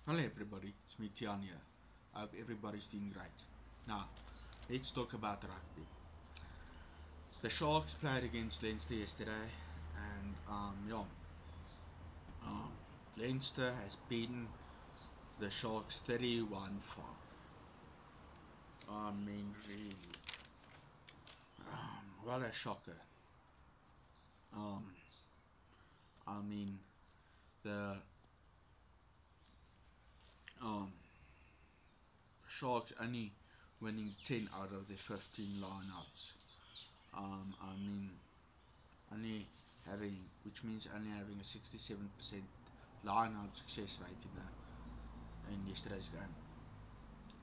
Hello everybody, it's me Tian here. I hope everybody's doing great. Now, let's talk about rugby. The Sharks played against Leinster yesterday, and um, Leinster has beaten the Sharks 31-4. I mean, really, what a shocker. Um, I mean, the um, Sharks only winning 10 out of their 15 lineouts. I mean, only which means only having a 67% line-out success rate in yesterday's game.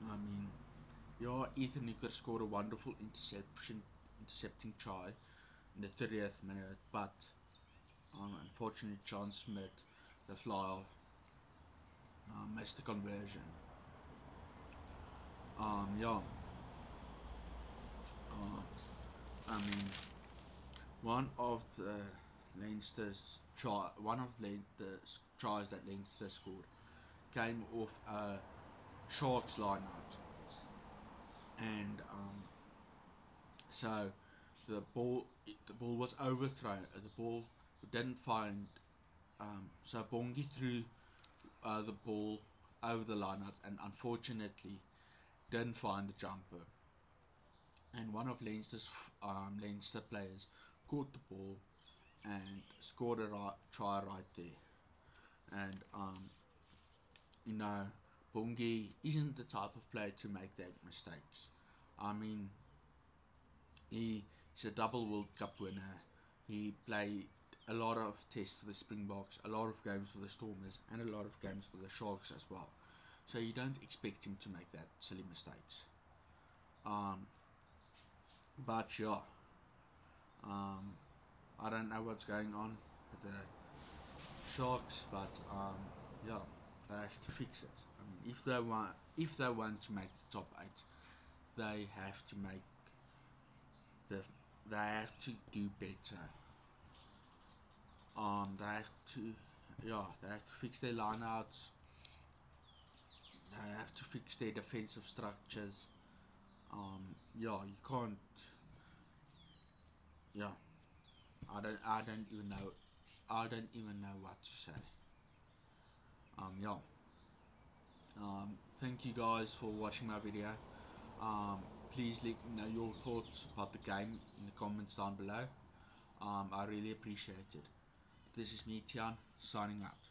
I mean, Ethan Nicker scored a wonderful intercepting try in the 30th minute, but unfortunately, John Smith, the flyer, missed the conversion. Um, yeah, uh, I mean, one of the one of the tries that Leinster scored came off a Sharks line out, and so the ball was overthrown. The ball didn't find. So Bongi threw the ball over the line out, and unfortunately didn't find the jumper. And one of Leinster players caught the ball and scored a try right there. And you know, Bongi isn't the type of player to make that mistakes. I mean, he's a double World Cup winner. He played a lot of tests for the Springboks, a lot of games for the Stormers, and a lot of games for the Sharks as well. So you don't expect him to make that silly mistakes. Um, but yeah, um, I don't know what's going on with the Sharks, but yeah, they have to fix it. I mean, if they want to make the top eight, they have to make the they have to do better. They have to, they have to fix their lineouts. They have to fix their defensive structures. You can't. Yeah, I don't even know. I don't even know what to say. Yeah. Thank you guys for watching my video. Please let me know your thoughts about the game in the comments down below. I really appreciate it. This is me, Tian, signing out.